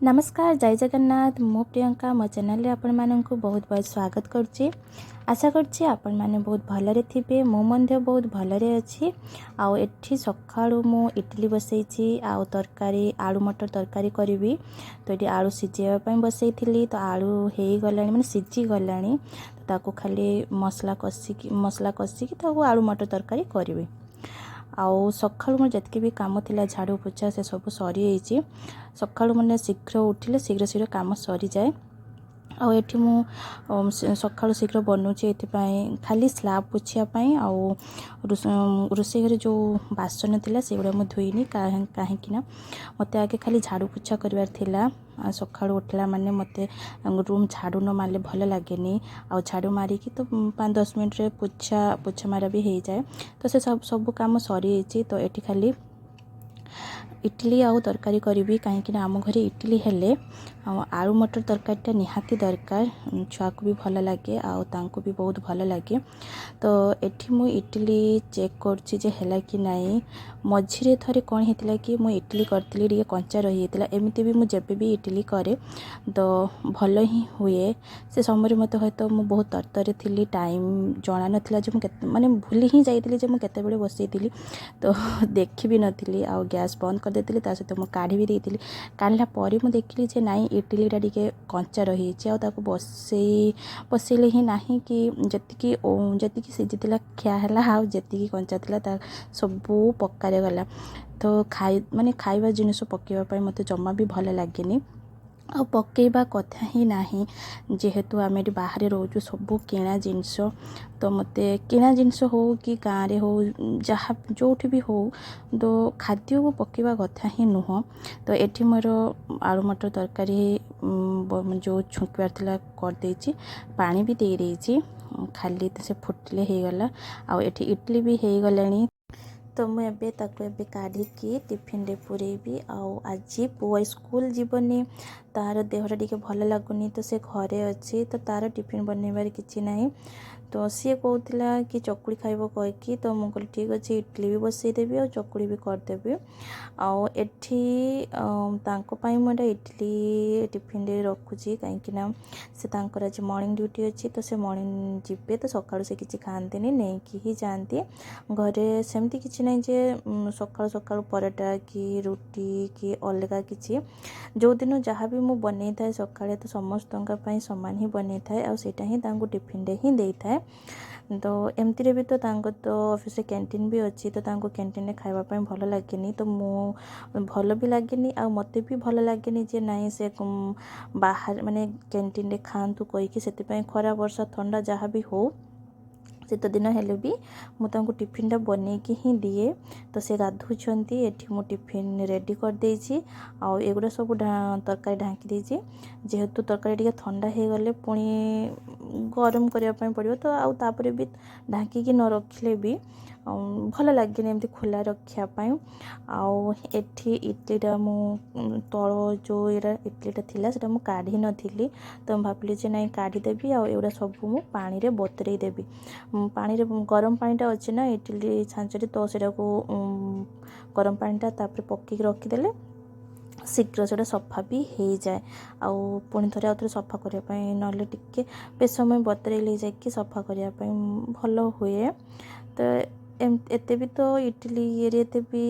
नमस्कार जय जगन्नाथ मो प्रियंका मो चैनल रे आपण मानक बहुत बहुत स्वागत करुच्ची। आशा करछि आपण माने बहुत भलरे थिबे। मो मंध्य बहुत भलरे अछि। आउ एठी सखाळु मो इडली बसैछि आउ तरकारी आलू मटर तरकारी करबी। तो एटी आलू सिजेवा पय बसैथिली तो आलू हेई गलानी माने सिजी गलानी। ताको खाली मसला कसी की ताको आलू मटर तरकारी करबी। आउ सकाळु मोर जतके भी काम थिला झाड़ू पोछा से सब सरी जाइए। सकाळु मैंने शीघ्र उठिले शीघ्र काम सरी जाए। आउ एठी मु सकाळु शीघ्र बनौछि एथिपाई खाली स्लैब पोछियापाई आउ रोषे घरे जो बासन थिला सेगुड़ा मु धुईनी काहेकि ना मते आगे खाली झाड़ू पोछा करबार थिला। सकाळु उठला माने मते रूम झाड़ू न मारले भल लागेनी। आउ झाड़ू मारिकी तो 5-10 मिनट रे पोछा मारा भी हो जाए। तो से सब काम सरी जाइए। तो एठी खाली इडली आउ तरकारी करी कहीं आम घरे इडली हेले आलू मटर तरकारीटा निहाती दरकार। छुआ को भी भल लगे आउ तांको भी बहुत भल लगे। तो एठी मु इडली चेक करछि जे हैला कि नहीं। मझिरे थरे कौन होता कि मु इडली करती टे कंचा रही होता। एमती भी मुझे भी इडली करे तो भल ही हुए। से समय मत हयत मु बहुत तरतरे थी टाइम जना नाला जो माने भूली ही जाइली जे मुझे बसई तो देखी भी नी। आउ गैस बंद कर देती सहित मुझे काढ़ी भी देती। काढ़ला पर मुझे देखली जे नाई इडलीटा टे कंचा रही बसैले ही नहीं कि जी सिझी खिया है आउ जी कंचा था सबू पक्का गला। तो माने खाइबा जिनिस पकेवाई मत जमा भी भल लगे आ पकेबा कथा ही नहीं। जेहेतु आम ये बाहर रोचु सबू किणा जिनस तो मते किणा जिनस हो कि गाँव हो जहाँ जो भी हो तो खाद्य को पकेबा कथा ही नुह। तो एठी मोर आलू मटर तरकारी जो छुंकबार थिला कर देछि पानी भी दे देछि खाली से फुटिले हो गला। आउ एठी इडली भी हो गलानी। तो मुझे एबे काढ़ी टिफिन रे पुरेबी। आउ आज पुआ स्कूल जीवनी तार देहटा टिके भल लगुनि तो से घरे अच्छी तो तार टिफिन बनइबार किछि नाही। तो सी कहूला कि चकुड़ी खाइब कहीकि तो मुझे ठीक अच्छे इडली भी बसईदेवी और चकुड़ी भी करदेवी। आउ एठी तांको मुझे इडली टिफिन रे रखुची कहीं से आज मॉर्निंग ड्यूटी अच्छी तो से मॉर्निंग जीवे तो सकाळु से किसी खाते नहीं ही जाती घरे सेमती किसी नहीं जे सकाळु सकाळु पराठा कि रुटी कि अलगा किसी जो दिन जहाँ भी मुझे बनई था सकाळे तो समस्त सामान ही बनई था और सेटा ही टिफिन रे ही दे था। तो एमती भी तो ऑफिस कैंटीन भी अच्छी तो कैंटीन में खावाई भल लगे तो मु भल भी लगे आ मते भी भल लगे जे नाई से बाहर माने कैंटीन रे खातु कहीकि से खरा वर्षा ठंडा जहाँ भी हो शीत दिन हेले भी मुझे टिफिन बनईकी ही दिए। तो से गाधुंट एटी मु टिफिन रेडी कर देछि आउ एगुड़ा सब तरकारी ढांकी देछि। जेहेतु तरकारी टिके ठंडा हो गले पुणी गरम करने पड़ो तो आउ तापरे भी ढांकी न रखिले भी भल लगे एमती खोला रखापी। आउ एठी इडलीटा मु तल जो इडलीटा थिला सेटा मु काढ़ी नथिली तो भाविली जे नाई काढ़ीदेवी आउ एगुड़ा सब मु पानी रे बतुरई देवी। पानी रे गरम पानीटा अच्छे ना इडली छांचरे तो सेटा को गरम पानीटा तापर पकेक रखीदेले शीघ्र से सफा भी हो जाए। आउ पुणी थे आउ सफा करने ना टिके बेस समय बतरैले जाकि सफा करने भल हुए। तो एते भी तो इडली ये भी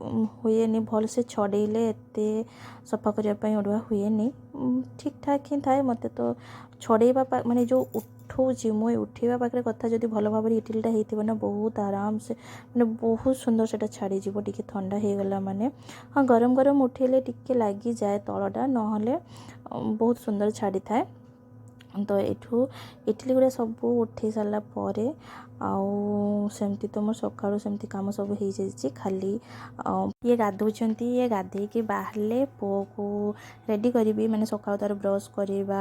हुए नहीं भल से छड़ेले एते सफा करने अड़ुआ हुए नहीं ठीक ठाक ही थाए। मत तो छड़ेबा माने जो उठौची मुई उठेबा पाखे कथा जदि भल भाव इडलीटा होती ना बहुत आराम से माने बहुत सुंदर से छाड़ी जीव टिके ठंडा हो गला माने। हाँ गरम गरम उठेले टिके लगी जाए तलटा नहले बहुत सुंदर छाड़ी थाए। तो एठू इडली गुड़ा सब उठे सारा पर आउ सेमती तो मोर सकाळु सेमती काम सब हो जाइए। खाली ये गाधुंट ये गाधे बाहरले पुओ को रेडी करी माने सकाळु तार ब्रश करवा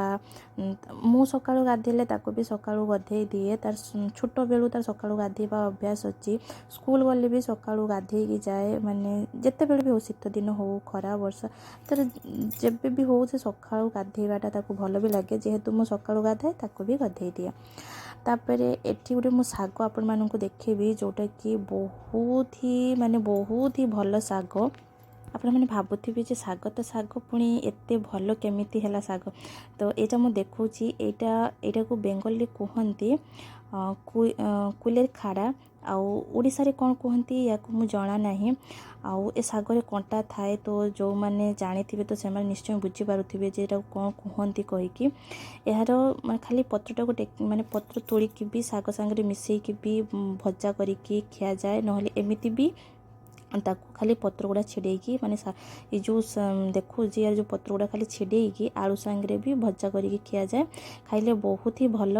मु सकाळु गाधेले ताको भी सकाळु गधे दिए तार छोट बेलू तार सकाळु गाधेबा अभ्यास अच्छी। स्कूल गले भी सकाळु गाधे जाए माने जिते बेले भी हो शीत दिन हो खरा वर्षा तर जेबे भी हो से सकाळु गाधेबाटा ताको भल भी लगे। जेहेतु मु सकाळु गाधाए ताको भी गधे दिए। तापर एठी गोटे मु साग आपण मानकु देखेबी जोटा कि बहुत ही माने बहुत ही भल साग ଆପଣ ମାନେ ଭାବୁଥିବେ ଯେ ଶାଗ ତ ଶାଗ ପୁଣି ଏତେ ଭଲ କେମିତି ହେଲା ଶାଗ। ତ ଏଇଟା ମୁଁ ଦେଖାଉଛି, ଏଇଟାକୁ ବେଙ୍ଗଲରେ କୁହନ୍ତି କୁଲେର ଖାଡ଼ା, ଆଉ ଓଡ଼ିଶାରେ କ'ଣ କୁହନ୍ତି ୟାକୁ ମୁଁ ଜଣା ନାହିଁ। ଆଉ ଏ ଶାଗରେ କଣ୍ଟା ଥାଏ, ତ ଯେଉଁମାନେ ଜାଣିଥିବେ ତ ସେମାନେ ନିଶ୍ଚୟ ବୁଝିପାରୁଥିବେ ଯେ ଏଟାକୁ କ'ଣ କୁହନ୍ତି କହିକି। ଏହାର ମାନେ ଖାଲି ପତ୍ରଟାକୁ ମାନେ ପତ୍ର ତୋଳିକି ବି ଶାଗ ସାଙ୍ଗରେ ମିଶାଇକି ବି ଭଜା କରିକି ଖିଆଯାଏ, ନହେଲେ ଏମିତି ବି ତାକୁ ଖାଲି ପତ୍ର ଗୁଡ଼ା ଛିଡ଼େଇକି ମାନେ ଏ ଯେଉଁ ଦେଖୁଛି ୟାର ଯେଉଁ ପତ୍ର ଗୁଡ଼ା ଖାଲି ଛିଡ଼େଇକି ଆଳୁ ସାଙ୍ଗରେ ବି ଭଜା କରିକି ଖିଆଯାଏ। ଖାଇଲେ ବହୁତ ହି ଭଲ।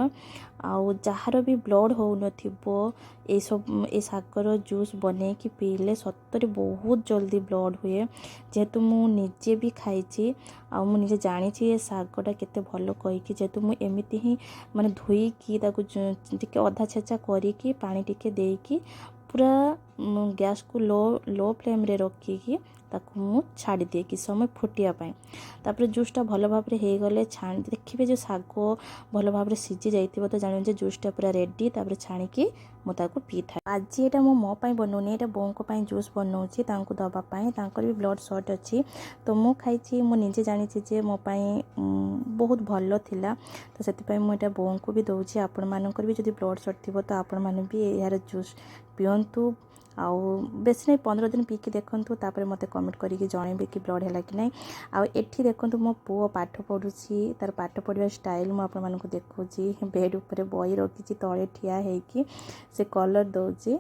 ଆଉ ଯାହାର ବି ବ୍ଲଡ଼ ହେଉନଥିବ ଏ ଶାଗର ଜୁସ୍ ବନେଇକି ପିଇଲେ ସତରେ ବହୁତ ଜଲ୍ଦି ବ୍ଲଡ଼ ହୁଏ। ଯେହେତୁ ମୁଁ ନିଜେ ବି ଖାଇଛି ଆଉ ମୁଁ ନିଜେ ଜାଣିଛି ଏ ଶାଗଟା କେତେ ଭଲ କହିକି, ଯେହେତୁ ମୁଁ ଏମିତି ହିଁ ମାନେ ଧୋଇକି ତାକୁ ଟିକେ ଅଧା ଛେଚା କରିକି ପାଣି ଟିକେ ଦେଇକି ପୁରା ଗ୍ୟାସ୍କୁ ଲୋ ଫ୍ଲେମ୍ରେ ରଖିକି ତାକୁ ମୁଁ ଛାଡ଼ିଦିଏ କିଛି ସମୟ ଫୁଟିବା ପାଇଁ। ତାପରେ ଜୁସ୍ଟା ଭଲ ଭାବରେ ହେଇଗଲେ ଦେଖିବେ ଯେ ଶାଗ ଭଲ ଭାବରେ ସିଝି ଯାଇଥିବ, ତ ଜାଣିବେ ଯେ ଜୁସ୍ଟା ପୁରା ରେଡ଼ି। ତାପରେ ଛାଣିକି ମୁଁ ତାକୁ ପିଇଥାଏ। ଆଜି ଏଇଟା ମୁଁ ମୋ ପାଇଁ ବନାଉନି, ଏଇଟା ବୋଉଙ୍କ ପାଇଁ ଜୁସ୍ ବନାଉଛି ତାଙ୍କୁ ଦେବା ପାଇଁ। ତାଙ୍କର ବି ବ୍ଲଡ଼ ସର୍ଟ ଅଛି, ତ ମୁଁ ଖାଇଛି, ମୁଁ ନିଜେ ଜାଣିଛି ଯେ ମୋ ପାଇଁ ବହୁତ ଭଲ ଥିଲା। ତ ସେଥିପାଇଁ ମୁଁ ଏଇଟା ବୋଉଙ୍କୁ ବି ଦେଉଛି। ଆପଣମାନଙ୍କର ବି ଯଦି ବ୍ଲଡ଼ ସର୍ଟ ଥିବ ତ ଆପଣମାନେ ବି ଏହାର ଜୁସ୍ ପିଅନ୍ତୁ। ଆଉ ବେଶୀ ନାହିଁ 15 ଦିନ ପିଇକି ଦେଖନ୍ତୁ, ତାପରେ ମୋତେ କମେଣ୍ଟ କରିକି ଜଣେଇବେ କି ବ୍ଲଡ଼ ହେଲା କି ନାହିଁ। ଆଉ ଏଠି ଦେଖନ୍ତୁ ମୋ ପୁଅ ପାଠ ପଢ଼ୁଛି, ତାର ପାଠ ପଢ଼ିବା ଷ୍ଟାଇଲ୍ ମୁଁ ଆପଣମାନଙ୍କୁ ଦେଖାଉଛି। ବେଡ଼୍ ଉପରେ ବହି ରଖିଛି, ତଳେ ଠିଆ ହେଇକି ସେ କଲର୍ ଦେଉଛି।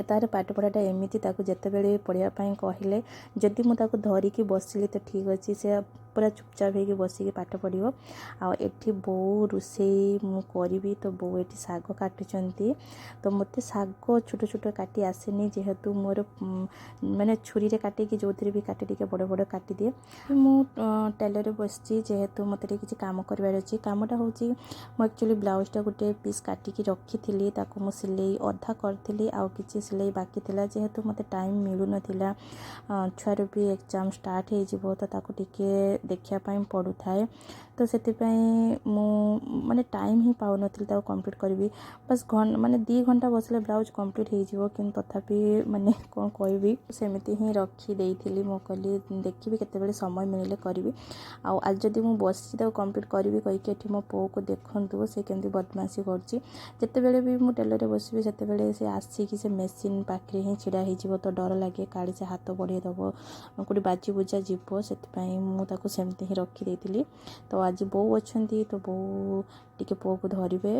ତାର ପାଠପଢ଼ାଟା ଏମିତି, ତାକୁ ଯେତେବେଳେ ପଢ଼ିବା ପାଇଁ କହିଲେ ଯଦି ମୁଁ ତାକୁ ଧରିକି ବସିଲି ତ ଠିକ୍ ଅଛି, ସେ ପୁରା ଚୁପଚାପ ହେଇକି ବସିକି ପାଠ ପଢ଼ିବ। ଆଉ ଏଠି ବୋଉ ରୋଷେଇ ମୁଁ କରିବି, ତ ବୋଉ ଏଠି ଶାଗ କାଟୁଛନ୍ତି। ତ ମୋତେ ଶାଗ ଛୋଟ ଛୋଟ କାଟି ଆସେନି, ଯେହେତୁ ମୋର ମାନେ ଛୁରୀରେ କାଟିକି ଯେଉଁଥିରେ ବି କାଟି ଟିକେ ବଡ଼ ବଡ଼ କାଟିଦିଏ। ମୁଁ ଟେଲର୍ରେ ବସିଛି, ଯେହେତୁ ମୋତେ ଟିକେ କିଛି କାମ କରିବାର ଅଛି। କାମଟା ହେଉଛି ମୁଁ ଆକ୍ଚୁଆଲି ବ୍ଲାଉଜ୍ଟା ଗୋଟେ ପିସ୍ କାଟିକି ରଖିଥିଲି, ତାକୁ ମୁଁ ସିଲେଇ ଅଧା କରିଥିଲି, ଆଉ କିଛି ସିଲେଇ ବାକି ଥିଲା। ଯେହେତୁ ମୋତେ ଟାଇମ୍ ମିଳୁନଥିଲା, ଛୁଆର ବି ଏକ୍ଜାମ୍ ଷ୍ଟାର୍ଟ ହେଇଯିବ, ତ ତାକୁ ଟିକେ ଦେଖିବା ପାଇଁ ପଡ଼ୁଥାଏ। ତ ସେଥିପାଇଁ ମୁଁ ମାନେ ଟାଇମ୍ ହିଁ ପାଉନଥିଲି ତାକୁ କମ୍ପ୍ଲିଟ୍ କରିବି। ବାସ୍ ମାନେ 2 ଘଣ୍ଟା ବସିଲେ ବ୍ଲାଉଜ୍ କମ୍ପ୍ଲିଟ୍ ହେଇଯିବ, କିନ୍ତୁ ତଥାପି ମାନେ କ'ଣ କହିବି, ସେମିତି ହିଁ ରଖିଦେଇଥିଲି। ମୁଁ କହିଲି ଦେଖିବି କେତେବେଳେ ସମୟ ମିଳିଲେ କରିବି। ଆଉ ଆଜି ଯଦି ମୁଁ ବସିଛି ତାକୁ କମ୍ପ୍ଲିଟ୍ କରିବି କହିକି, ଏଠି ମୋ ପୁଅକୁ ଦେଖନ୍ତୁ ସେ କେମିତି ବଦମାସି କରୁଛି। ଯେତେବେଳେ ବି ମୁଁ ଟେଲର୍ରେ ବସିବି ସେତେବେଳେ ସେ ଆସିକି ସେ ମେସିନ୍ ପାଖରେ ହିଁ ଛିଡ଼ା ହେଇଯିବ, ତ ଡର ଲାଗେ କାଳେ ସେ ହାତ ବଢ଼େଇ ଦେବ, କେଉଁଠି ବାଜି ବୁଜା ଯିବ। ସେଥିପାଇଁ ମୁଁ ତାକୁ ସେମିତି ହିଁ ରଖିଦେଇଥିଲି। ତ ଆଜି ବୋଉ ଅଛନ୍ତି, ତ ବୋଉ ଟିକେ ପୁଅକୁ ଧରିବେ,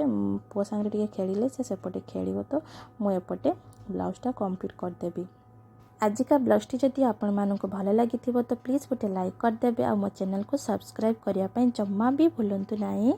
ପୁଅ ସାଙ୍ଗରେ ଟିକେ ଖେଳିଲେ ସେ ସେପଟେ ଖେଳିବ, ତ ମୁଁ ଏପଟେ ବ୍ଲାଉଜ୍ଟା କମ୍ପ୍ଲିଟ୍ କରିଦେବି। ଆଜିକା ବ୍ଲଗ୍ଟି ଯଦି ଆପଣମାନଙ୍କୁ ଭଲ ଲାଗିଥିବ ତ ପ୍ଲିଜ୍ ଗୋଟେ ଲାଇକ୍ କରିଦେବେ, ଆଉ ମୋ ଚ୍ୟାନେଲ୍କୁ ସବସ୍କ୍ରାଇବ୍ କରିବା ପାଇଁ ଜମା ବି ଭୁଲନ୍ତୁ ନାହିଁ।